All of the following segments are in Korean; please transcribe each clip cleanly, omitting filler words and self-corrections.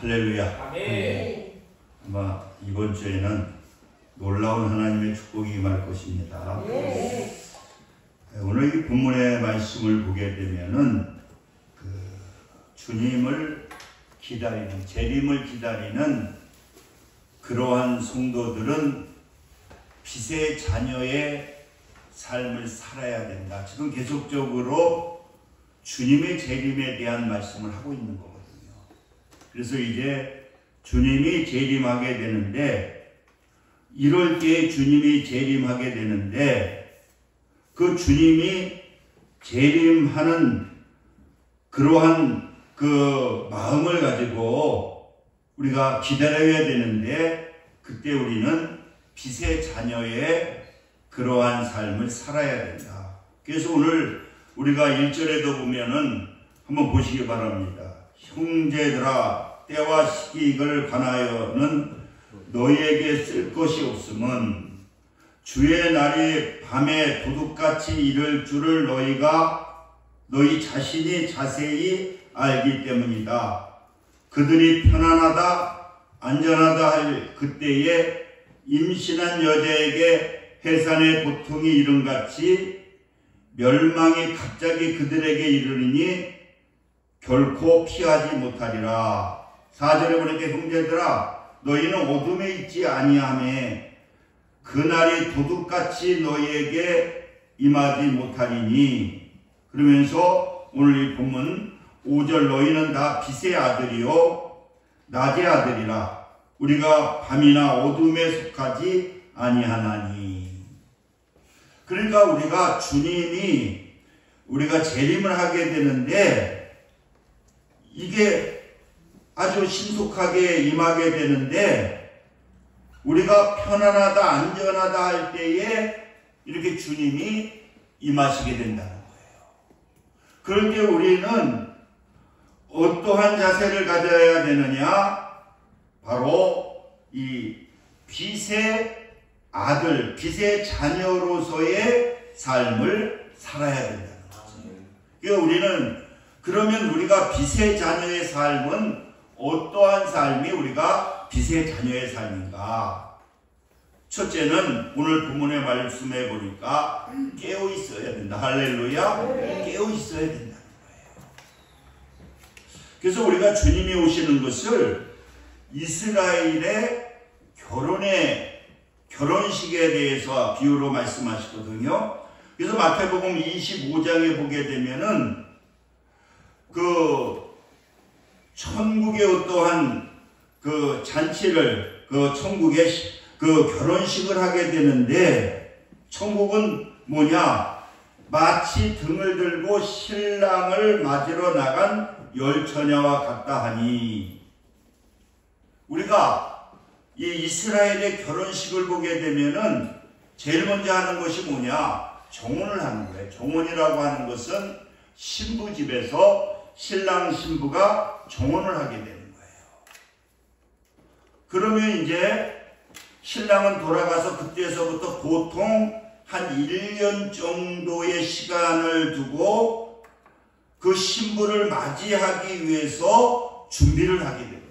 할렐루야. 아멘. 아마 이번 주에는 놀라운 하나님의 축복이 임할 것입니다. 오늘 이 본문의 말씀을 보게 되면은 주님을 기다리는, 재림을 기다리는 그러한 성도들은 빛의 자녀의 삶을 살아야 된다. 지금 계속적으로 주님의 재림에 대한 말씀을 하고 있는 거거든요. 그래서 이제 주님이 재림하게 되는데, 이럴 때 주님이 재림하게 되는데, 그 주님이 재림하는 그러한 그 마음을 가지고 우리가 기다려야 되는데, 그때 우리는 빛의 자녀의 그러한 삶을 살아야 된다. 그래서 오늘 우리가 1절에도 보면은 한번 보시기 바랍니다. 형제들아, 때와 시기를 관하여는 너희에게 쓸 것이 없음은 주의 날이 밤에 도둑같이 이를 줄을 너희 자신이 자세히 알기 때문이다. 그들이 편안하다 안전하다 할 그때에 임신한 여자에게 해산의 고통이 이름같이 멸망이 갑자기 그들에게 이르리니 결코 피하지 못하리라. 4절에 보니까 형제들아, 너희는 어둠에 있지 아니하매 그날이 도둑같이 너희에게 임하지 못하리니. 그러면서 오늘 이 본문 5절, 너희는 다 빛의 아들이요 낮의 아들이라. 우리가 밤이나 어둠에 속하지 아니하나니. 그러니까 우리가 우리가 재림을 하게 되는데, 이게 아주 신속하게 임하게 되는데, 우리가 편안하다 안전하다 할 때에 이렇게 주님이 임하시게 된다는 거예요. 그럴 때 우리는 어떠한 자세를 가져야 되느냐? 바로 이 빛의 아들, 빛의 자녀로서의 삶을 살아야 된다는 거죠. 그러니까 그러면 우리가 빛의 자녀의 삶은 어떠한 삶이 우리가 빛의 자녀의 삶인가? 첫째는 오늘 본문의 말씀에 보니까 깨어 있어야 된다. 할렐루야. 깨어 있어야 된다는 거예요. 그래서 우리가 주님이 오시는 것을 이스라엘의 결혼식에 대해서 비유로 말씀하시거든요. 그래서 마태복음 25장에 보게 되면은 천국의 어떠한 잔치를, 천국의 결혼식을 하게 되는데, 천국은 뭐냐? 마치 등을 들고 신랑을 맞으러 나간 열처녀와 같다 하니, 우리가 이 이스라엘의 결혼식을 보게 되면은 제일 먼저 하는 것이 뭐냐? 정혼을 하는 거예요. 정혼이라고 하는 것은 신부 집에서 신랑 신부가 정혼을 하게 되는 거예요. 그러면 이제 신랑은 돌아가서 그때서부터 보통 한 1년 정도의 시간을 두고 그 신부를 맞이하기 위해서 준비를 하게 되거든요.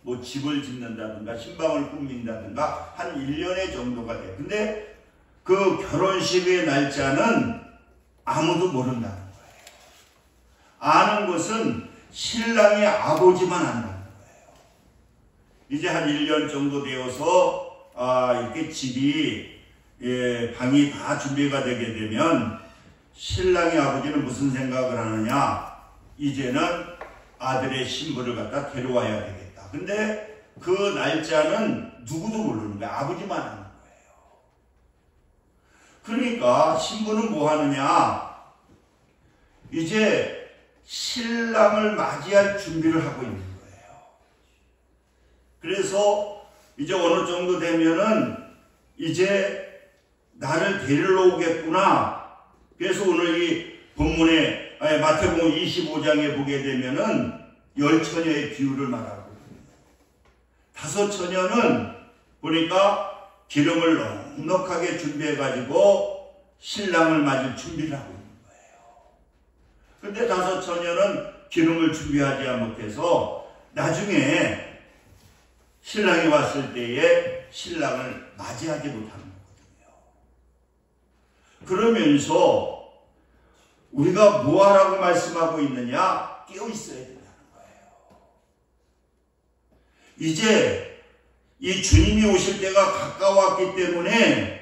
뭐 집을 짓는다든가 신방을 꾸민다든가 한 1년의 정도가 돼요. 근데 그 결혼식의 날짜는 아무도 모른다는 거예요. 아는 것은 신랑의 아버지만 안다는 거예요. 이제 한 1년 정도 되어서 이렇게 집이 방이 다 준비가 되게 되면 신랑의 아버지는 무슨 생각을 하느냐? 이제는 아들의 신부를 갖다 데려와야 되겠다. 근데 그 날짜는 누구도 모르는 거예요. 아버지만 아는 거예요. 그러니까 신부는 뭐 하느냐? 이제 신랑을 맞이할 준비를 하고 있는 거예요. 그래서 이제 어느 정도 되면은 이제 나를 데리러 오겠구나. 그래서 오늘 이 본문에 마태복음 25장에 보게 되면은 10처녀의 비유를 말하고 있습니다. 5처녀는 보니까 기름을 넉넉하게 준비해가지고 신랑을 맞을 준비를 하고 있는 거예요. 근데 5처녀는 기름을 준비하지 못해서 나중에 신랑이 왔을 때에 신랑을 맞이하지 못하는 거거든요. 그러면서 우리가 뭐하라고 말씀하고 있느냐? 깨어 있어야 된다는 거예요. 이제 이 주님이 오실 때가 가까웠기 때문에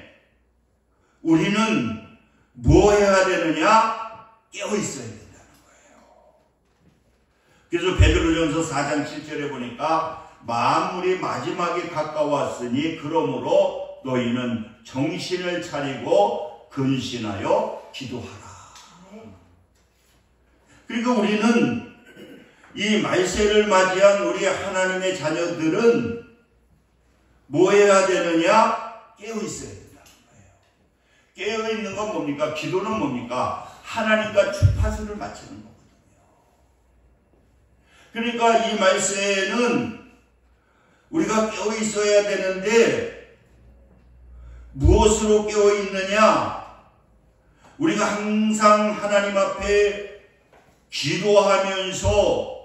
우리는 뭐 해야 되느냐? 깨어 있어야 된다는 거예요. 그래서 베드로전서 4장 7절에 보니까 만물이 마지막에 가까웠으니 그러므로 너희는 정신을 차리고 근신하여 기도하라. 그러니까 우리는 이 말세를 맞이한 우리 하나님의 자녀들은 뭐 해야 되느냐? 깨어 있어야 된다는 거예요. 깨어 있는 건 뭡니까? 기도는 뭡니까? 하나님과 주파수를 맞추는 거거든요. 그러니까 이 말세에는 우리가 깨어 있어야 되는데 무엇으로 깨어 있느냐? 우리가 항상 하나님 앞에 기도하면서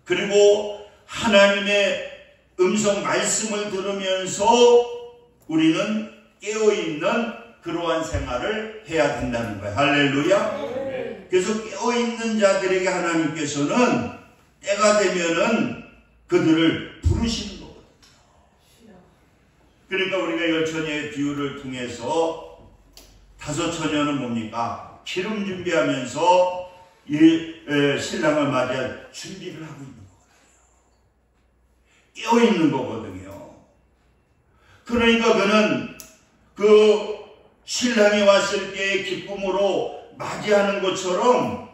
그리고 하나님의 음성 말씀을 들으면서 우리는 깨어있는 그러한 생활을 해야 된다는 거예요. 할렐루야. 그래서 깨어있는 자들에게 하나님께서는 때가 되면은 그들을 부르시는 거거든요. 그러니까 우리가 열처녀의 비유를 통해서 다섯 처녀는 뭡니까? 기름 준비하면서 신랑을 맞이할 준비를 하고 있는 거거든요. 깨어있는 거거든요. 그러니까 그는 그 신랑이 왔을 때의 기쁨으로 맞이하는 것처럼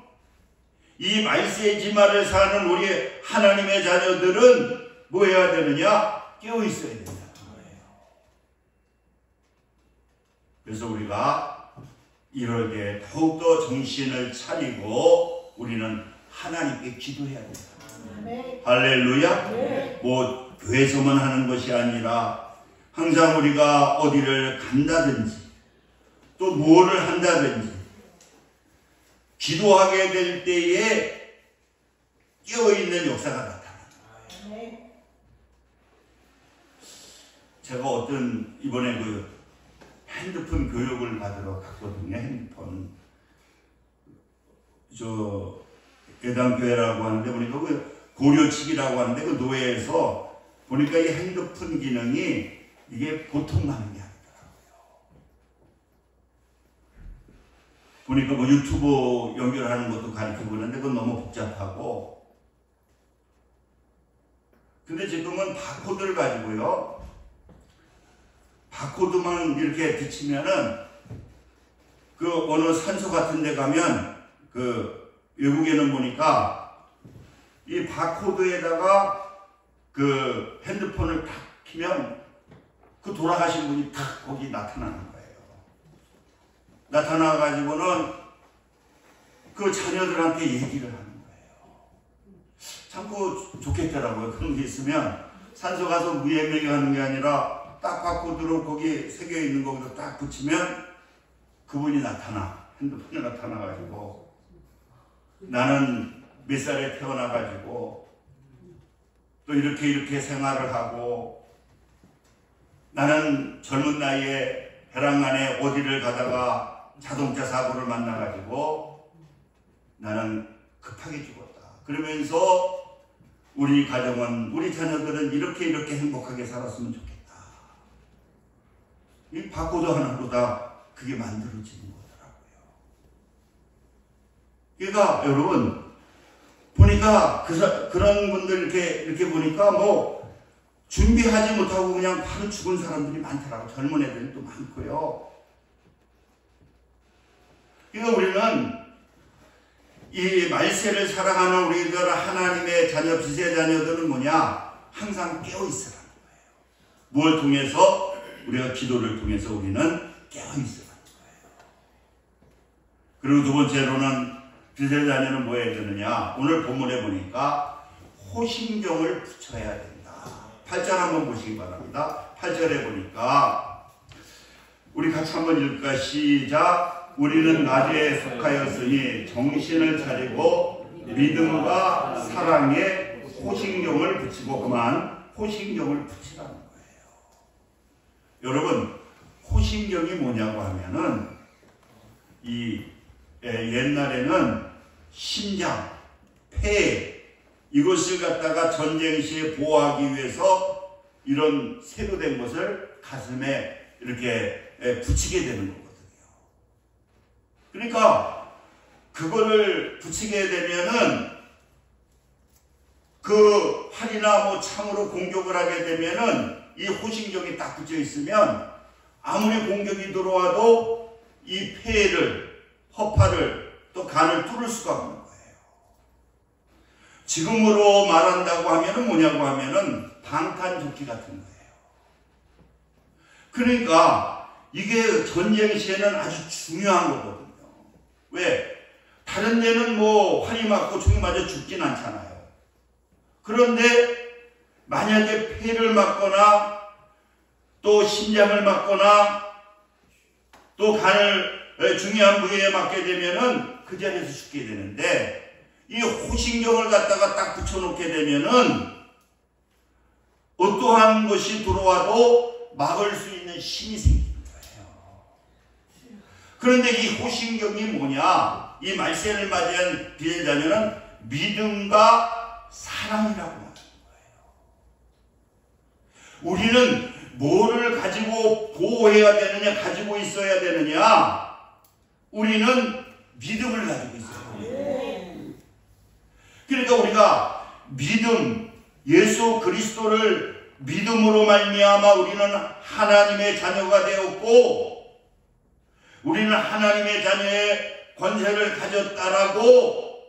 이 말세의 지말을 사는 우리 하나님의 자녀들은 뭐 해야 되느냐? 깨어있어야 된다는 거예요. 그래서 우리가 이럴 때 더욱더 정신을 차리고 우리는 하나님께 기도해야 된다. 할렐루야. 뭐 교회에서만 하는 것이 아니라 항상 우리가 어디를 간다든지 또 뭐를 한다든지 기도하게 될 때에 깨어있는 역사가 나타나는 거예요. 제가 이번에 그 핸드폰 교육을 받으러 갔거든요. 핸드폰. 예당교회라고 하는데 보니까 그 고려측이라고 하는데 그 노예에서 보니까 이 핸드폰 기능이 이게 보통 많은 게 아니더라고요. 보니까 뭐 유튜브 연결하는 것도 가르쳐 보는데 그건 너무 복잡하고. 근데 지금은 바코드를 가지고요. 바코드만 이렇게 비치면은 그 어느 산소 같은 데 가면 그 외국에는 보니까 이 바코드에다가 그 핸드폰을 탁 키면 그 돌아가신 분이 탁 거기 나타나는 거예요. 나타나가지고는 그 자녀들한테 얘기를 하는 거예요. 참 그 좋겠더라고요. 그런 게 있으면 산소 가서 무예명이 하는 게 아니라 딱 바코드로 거기 새겨 있는 거기서 딱 붙이면 그분이 나타나. 핸드폰에 나타나가지고 나는 몇 살에 태어나가지고 또 이렇게 생활을 하고 나는 젊은 나이에 벼랑 안에 어디를 가다가 자동차 사고를 만나가지고 나는 급하게 죽었다. 그러면서 우리 가정은 우리 자녀들은 이렇게 행복하게 살았으면 좋겠다. 이 바코드 하나보다 그게 만들어지는 거더라고요. 그러니까 여러분 보니까 그런 분들 이렇게 보니까 뭐 준비하지 못하고 그냥 바로 죽은 사람들이 많더라고요. 젊은 애들이 또 많고요. 그러니까 우리는 이 말세를 살아가는 우리들 하나님의 자녀, 지세 자녀들은 뭐냐? 항상 깨어있으라는 거예요. 뭘 통해서? 우리가 기도를 통해서 우리는 깨어있으라는 거예요. 그리고 두 번째로는 지세 자녀는 뭐 해야 되느냐? 오늘 본문에 보니까 호심경을 붙여야 된다. 8절 한번 보시기 바랍니다. 8절에 보니까 우리 같이 한번 읽을까? 시작. 우리는 낮에 속하였으니 정신을 차리고 믿음과 사랑에 호신경을 붙이고 그만 호신경을 붙이라는 거예요. 여러분, 호신경이 뭐냐고 하면은 옛날에는 심장, 폐 이것을 갖다가 전쟁 시에 보호하기 위해서 이런 새로 된 것을 가슴에 이렇게 붙이게 되는 거거든요. 그러니까 그거를 붙이게 되면은 그 활이나 뭐 창으로 공격을 하게 되면은 이 호신경이 딱 붙여 있으면 아무리 공격이 들어와도 이 폐를, 허파를 또 간을 뚫을 수가 없는 거예요. 지금으로 말한다고 하면은 뭐냐고 하면은 방탄조끼 같은 거예요. 그러니까 이게 전쟁 시에는 아주 중요한 거거든요. 왜? 다른 데는 뭐 활이 맞고 총이 맞아 죽진 않잖아요. 그런데 만약에 폐를 맞거나 또 심장을 맞거나 또 간을 중요한 부위에 맞게 되면은 그 자리에서 죽게 되는데 이 호신경을 갖다가 딱 붙여놓게 되면은 어떠한 것이 들어와도 막을 수 있는 힘이 생기는 거예요. 그런데 이 호신경이 뭐냐? 이 말세를 맞이한 비례자면은 믿음과 사랑이라고 하는 거예요. 우리는 뭐를 가지고 보호해야 되느냐, 가지고 있어야 되느냐? 우리는 믿음을 가지고 있어야 돼요. 그러니까 우리가 믿음, 예수 그리스도를 믿음으로 말미암아 우리는 하나님의 자녀가 되었고 우리는 하나님의 자녀의 권세를 가졌다라고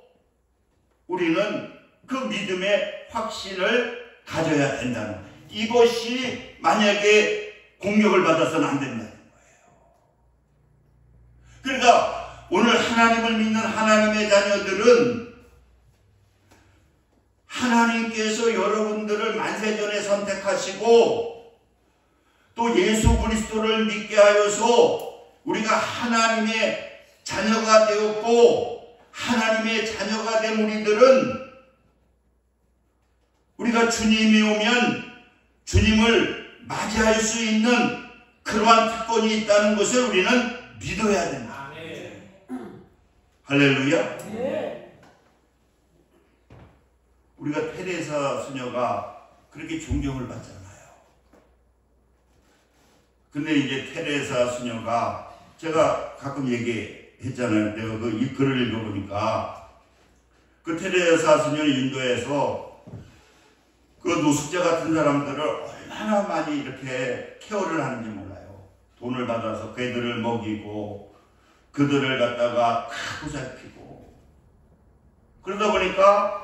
우리는 그 믿음의 확신을 가져야 된다는 거예요. 이것이 만약에 공격을 받아서는 안 된다는 거예요. 그러니까 오늘 하나님을 믿는 하나님의 자녀들은 하나님께서 여러분들을 만세전에 선택하시고 또 예수 그리스도를 믿게 하여서 우리가 하나님의 자녀가 되었고 하나님의 자녀가 된 우리들은 우리가 주님이 오면 주님을 맞이할 수 있는 그러한 특권이 있다는 것을 우리는 믿어야 된다. 할렐루야. 우리가 테레사 수녀가 그렇게 존경을 받잖아요. 근데 이제 테레사 수녀가 제가 가끔 얘기했잖아요. 내가 이 글을 읽어보니까 그 테레사 수녀는 인도에서 그 노숙자 같은 사람들을 얼마나 많이 이렇게 케어를 하는지 몰라요. 돈을 받아서 그들을 먹이고 그들을 갖다가 다 보살피고 그러다 보니까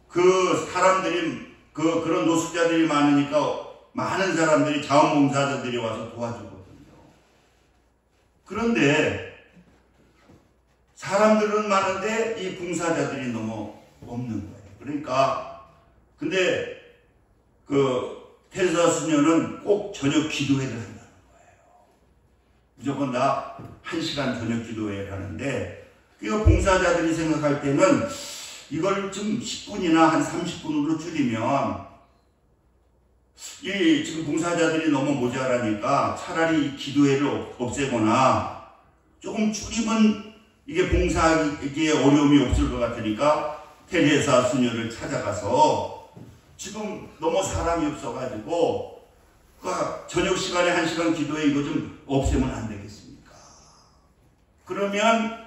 그 사람들이 그런 노숙자들이 많으니까 많은 사람들이 자원봉사자들이 와서 도와주거든요. 그런데 사람들은 많은데 이 봉사자들이 너무 없는 거예요. 그러니까 근데 그 테레사 수녀는 꼭 저녁 기도회를 한다는 거예요. 무조건 다 1시간 저녁 기도회를 하는데 그 봉사자들이 생각할 때는 이걸 좀 10분이나 한 30분으로 줄이면 이 지금 봉사자들이 너무 모자라니까 차라리 이 기도회를 없애거나 조금 줄이면 이게 봉사하기에 어려움이 없을 것 같으니까 테레사 수녀를 찾아가서 지금 너무 사람이 없어가지고 저녁 시간에 1시간 기도회 이거 좀 없애면 안 되겠습니까? 그러면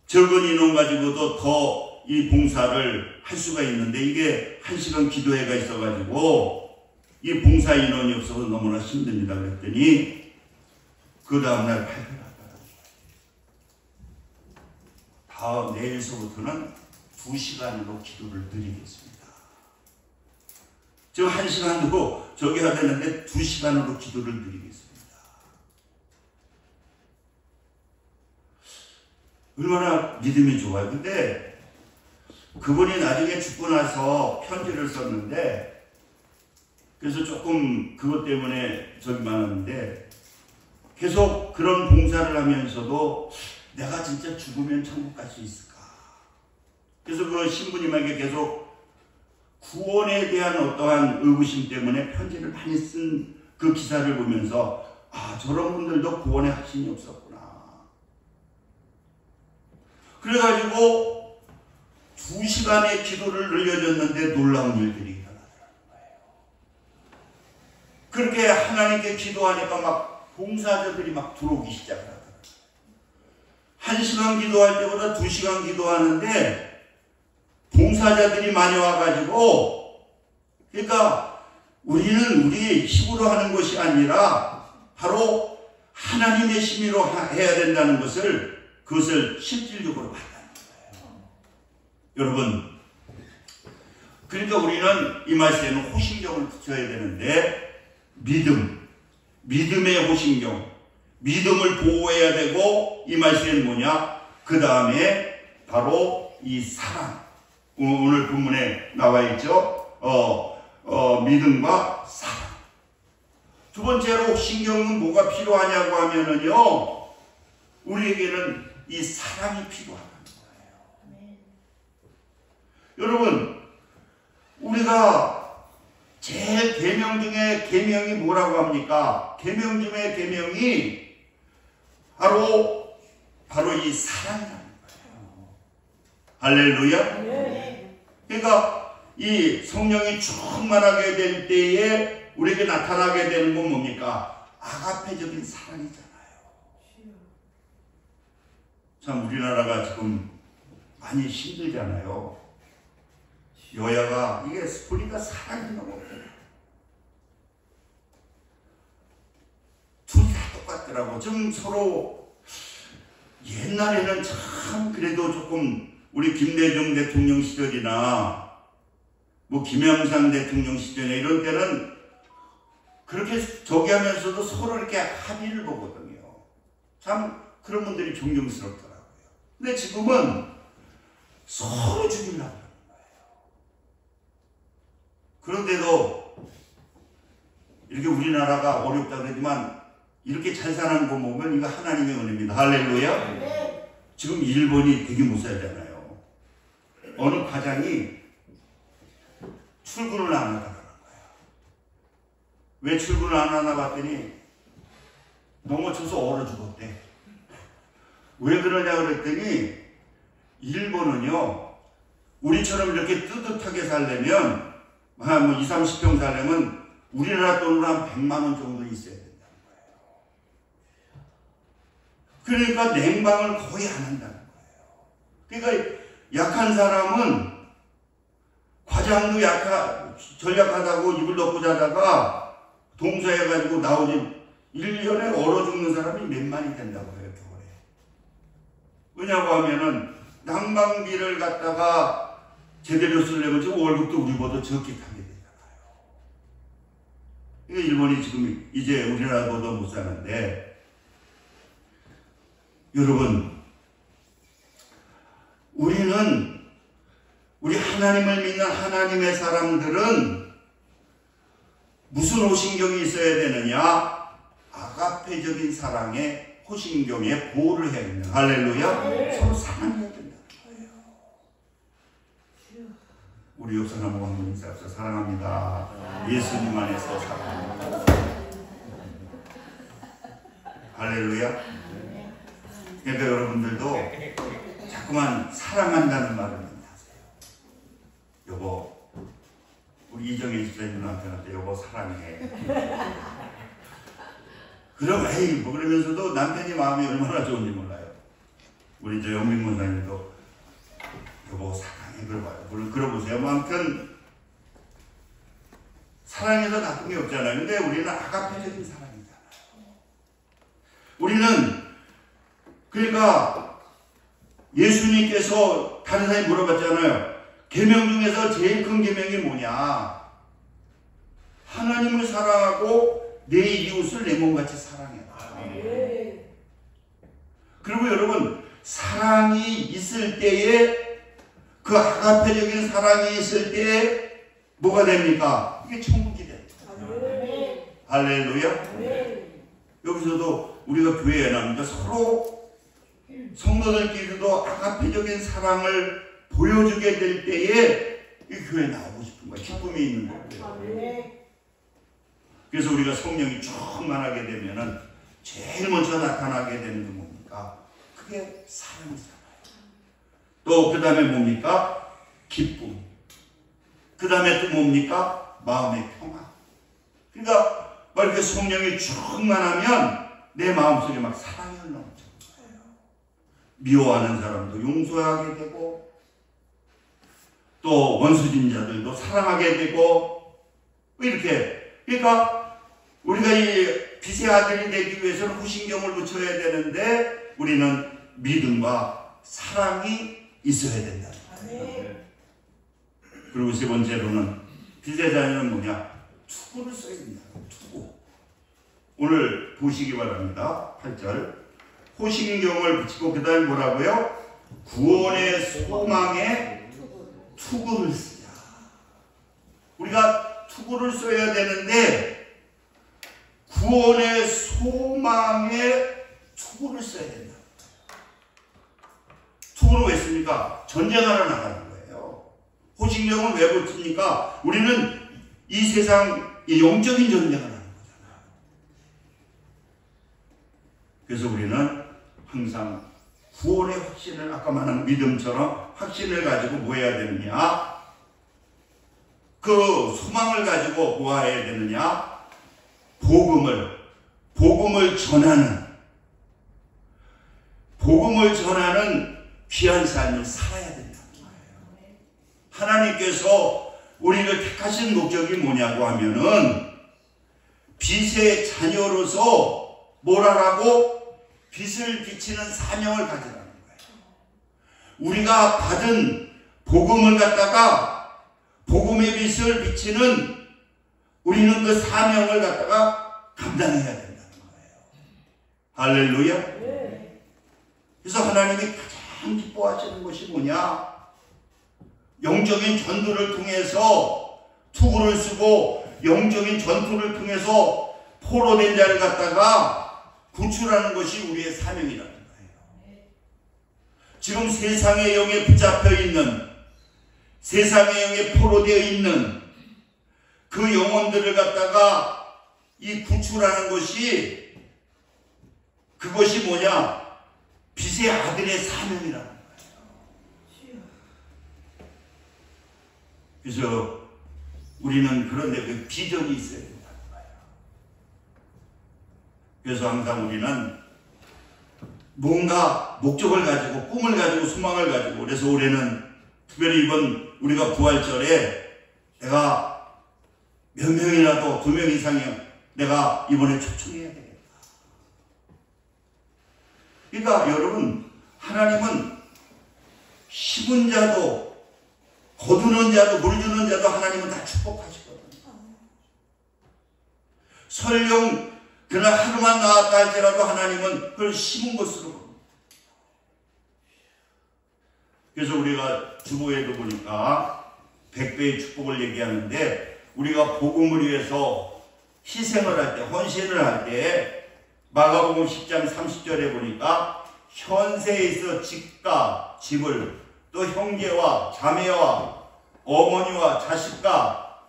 적은 인원 가지고도 더 이 봉사를 할 수가 있는데 이게 1시간 기도회가 있어가지고 이 봉사 인원이 없어서 너무나 힘듭니다. 그랬더니 그 다음날 발표를 하더라고요. 내일서부터는 2시간으로 기도를 드리겠습니다. 지금 1시간도 저기 해야 되는데 2시간으로 기도를 드리겠습니다. 얼마나 믿음이 좋아요. 근데 그분이 나중에 죽고 나서 편지를 썼는데 그래서 조금 그것 때문에 저기 많았는데 계속 그런 봉사를 하면서도 내가 진짜 죽으면 천국 갈 수 있을까? 그래서 그 신부님에게 계속 구원에 대한 어떠한 의구심 때문에 편지를 많이 쓴 그 기사를 보면서 저런 분들도 구원의 확신이 없었구나. 그래가지고 2시간의 기도를 늘려줬는데 놀라운 일들이 일어나더라는 거예요. 그렇게 하나님께 기도하니까 막 봉사자들이 막 들어오기 시작하더라고요. 1시간 기도할 때보다 2시간 기도하는데 봉사자들이 많이 와가지고, 그러니까 우리는 우리의 힘으로 하는 것이 아니라 바로 하나님의 심의로 해야 된다는 것을, 그것을 실질적으로 봤다는 거예요. 여러분, 그러니까 우리는 이 말씀에는 호신경을 붙여야 되는데, 믿음의 호신경, 믿음을 보호해야 되고, 이 말씀에는 뭐냐? 그 다음에 바로 이 사랑, 오늘 본문에 나와 있죠. 믿음과 사랑. 두 번째로 신경은 뭐가 필요하냐고 하면은요, 우리에게는 이 사랑이 필요하다는 거예요. 여러분, 우리가 제일 계명 중에 계명이 뭐라고 합니까? 계명 중에 계명이 바로 이 사랑이라는 거예요. 할렐루야. 그러니까 이 성령이 충만하게 될 때에 우리에게 나타나게 되는 건 뭡니까? 아가페적인 사랑이잖아요. 참 우리나라가 지금 많이 힘들잖아요. 여야가 이게 보니까 사랑이 너무 없더라. 둘 다 똑같더라고. 좀 서로 옛날에는 참 그래도 조금 우리 김대중 대통령 시절이나 뭐 김영삼 대통령 시절에 이런 때는 그렇게 저기하면서도 서로 이렇게 합의를 보거든요. 참 그런 분들이 존경스럽더라고요. 근데 지금은 서로 죽이려고 하는 거예요. 그런데도 이렇게 우리나라가 어렵다고 하지만 이렇게 잘 사는 거 보면 이거 하나님의 은혜입니다. 할렐루야. 지금 일본이 되게 못 살잖아요. 어느 과장이 출근을 안 하더라는 거예요. 왜 출근을 안 하나 봤더니 넘어져서 얼어 죽었대. 왜 그러냐 그랬더니 일본은요, 우리처럼 이렇게 뜨뜻하게 살려면 뭐 20, 30평 살려면 우리나라 돈으로 한 100만 원 정도 있어야 된다는 거예요. 그러니까 냉방을 거의 안 한다는 거예요. 그러니까 약한 사람은 과장도 전략하다고 이불 덮고 자다가 동사해가지고 나오지 1년에 얼어 죽는 사람이 몇만이 된다고 해요, 겨울에. 왜냐고 하면은 난방비를 갖다가 제대로 쓰려면 지금 월급도 우리보다 적게 타게 되잖아요. 그러니까 일본이 지금 이제 우리나라보다 못 사는데, 여러분, 우리 하나님을 믿는 하나님의 사람들은 무슨 호신경이 있어야 되느냐? 아가페적인 사랑의 호신경에 보호를 해야 된다. 할렐루야. 서로 사랑해야 된다는 거예요. 우리 옆사람 모든 인사합시다. 사랑합니다. 예수님 안에서 사랑합니다. 할렐루야. 그러니까 여러분들도 자꾸만 사랑한다는 말을 하세요. 여보, 우리 이정혜 집사님 누나한테 여보 사랑해. 그럼 에이 뭐 그러면서도 남편이 마음이 얼마나 좋은지 몰라요. 우리 저 영민 목사님도 여보 사랑해 그러봐요. 물론 그러보세요. 뭐 아무튼 사랑해서 나쁜 게 없잖아요. 근데 우리는 아가페적인 사랑이잖아요. 우리는 그러니까 예수님께서 다른 사람이 물어봤잖아요. 계명 중에서 제일 큰 계명이 뭐냐? 하나님을 사랑하고 내 이웃을 내 몸같이 사랑해라. 그리고 여러분, 사랑이 있을 때에, 그 아가페적인 사랑이 있을 때에 뭐가 됩니까? 이게 천국이 됩니다. 할렐루야. 여기서도 우리가 교회에 나오니까 서로 성도들끼리도 아가페적인 사랑을 보여주게 될 때에 이 교회 나오고 싶은 거예요. 기쁨이 있는 거예요. 그래서 우리가 성령이 충만하게 되면은 제일 먼저 나타나게 되는 게 뭡니까? 그게 사랑이잖아요. 또 그 다음에 뭡니까? 기쁨. 그 다음에 또 뭡니까? 마음의 평화. 그러니까 막 이렇게 성령이 충만하면 내 마음속에 막 사랑이 흘러넘치는 거예요. 미워하는 사람도 용서하게 되고 또 원수진 자들도 사랑하게 되고 이렇게. 그러니까 우리가 이 빛의 아들이 되기 위해서는 후신경을 붙여야 되는데 우리는 믿음과 사랑이 있어야 된다. 그리고 세 번째로는 빛의 자녀는 뭐냐? 투구를 써야 된다. 투구. 오늘 보시기 바랍니다. 8절. 호신경을 붙이고 그 다음에 뭐라고요? 구원의 소망에 투구를 쓰자. 우리가 투구를 써야 되는데 구원의 소망에 투구를 써야 된다. 투구는 왜 씁니까? 전쟁하러 나가는 거예요. 호신경은 왜 붙습니까? 우리는 이 세상 이 영적인 전쟁을 하는 거잖아요. 그래서 우리는 항상 구원의 확신을 아까 말한 믿음처럼 확신을 가지고 뭐 해야 되느냐? 그 소망을 가지고 뭐 해야 되느냐? 복음을 전하는 귀한 삶을 살아야 된다는 거예요. 하나님께서 우리를 택하신 목적이 뭐냐고 하면은 빛의 자녀로서 뭐라고? 빛을 비치는 사명을 가지라는 거예요. 우리가 받은 복음을 갖다가 복음의 빛을 비치는 우리는 그 사명을 갖다가 감당해야 된다는 거예요. 할렐루야. 그래서 하나님이 가장 기뻐하시는 것이 뭐냐? 영적인 전투를 통해서 투구를 쓰고 영적인 전투를 통해서 포로된 자를 갖다가 구출하는 것이 우리의 사명이라는 거예요. 지금 세상의 영에 붙잡혀 있는, 세상의 영에 포로되어 있는 그 영혼들을 갖다가 이 구출하는 것이 그것이 뭐냐? 빛의 아들의 사명이라는 거예요. 그래서 우리는 그런데 그 비전이 있어야 된다는 거예요. 그래서 항상 우리는 뭔가 목적을 가지고 꿈을 가지고 소망을 가지고 그래서 올해는 특별히 이번 우리가 부활절에 내가 몇 명이라도 2명 이상이면 내가 이번에 초청해야 되겠다. 그러니까 여러분 하나님은 심은 자도 거두는 자도 물 주는 자도 하나님은 다 축복하시거든요. 설령 그날 하루만 나왔다 할지라도 하나님은 그걸 심은 것으로 봅니다. 그래서 우리가 주보에도 보니까 100배의 축복을 얘기하는데 우리가 복음을 위해서 희생을 할 때, 헌신을 할 때 마가복음 10장 30절에 보니까 현세에 있어 집과 집을 또 형제와 자매와 어머니와 자식과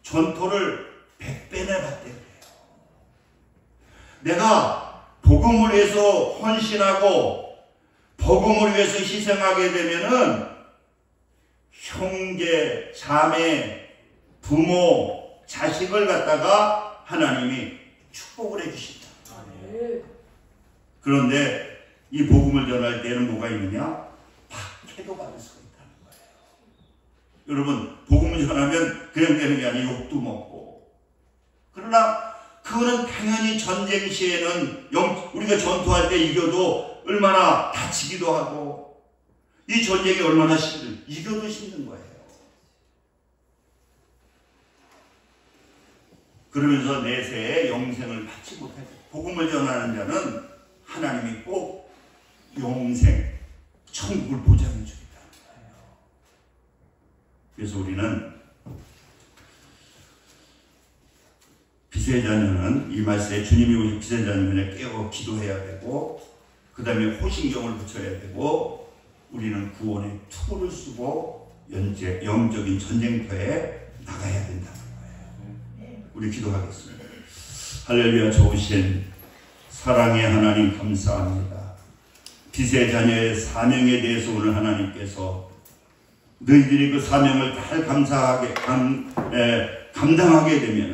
전토를 100배나 받대 그래요. 내가 복음을 위해서 헌신하고 복음을 위해서 희생하게 되면은 형제, 자매, 부모, 자식을 갖다가 하나님이 축복을 해주신다. 그런데 이 복음을 전할 때는 뭐가 있느냐? 박해도 받을 수가 있다는 거예요. 여러분 복음을 전하면 그냥 되는 게 아니고 욕도 먹고. 그러나 그거는 당연히 전쟁 시에는 우리가 전투할 때 이겨도 얼마나 다치기도 하고 이 전쟁이 얼마나 이겨도 힘든 거예요. 그러면서 내세에 영생을 받지 못해요. 복음을 전하는 자는 하나님이 꼭 영생, 천국을 보장해 주겠다는 거예요. 그래서 우리는 빛의 자녀는 이 말씀에 주님이 오신 빛의 자녀는 깨어 기도해야 되고 그 다음에 호신경을 붙여야 되고 우리는 구원의 투구를 쓰고 영적인 전쟁터에 나가야 된다는 거예요. 우리 기도하겠습니다. 할렐루야. 좋으신 사랑의 하나님 감사합니다. 빛의 자녀의 사명에 대해서 오늘 하나님께서 너희들이 그 사명을 잘 감당하게 되면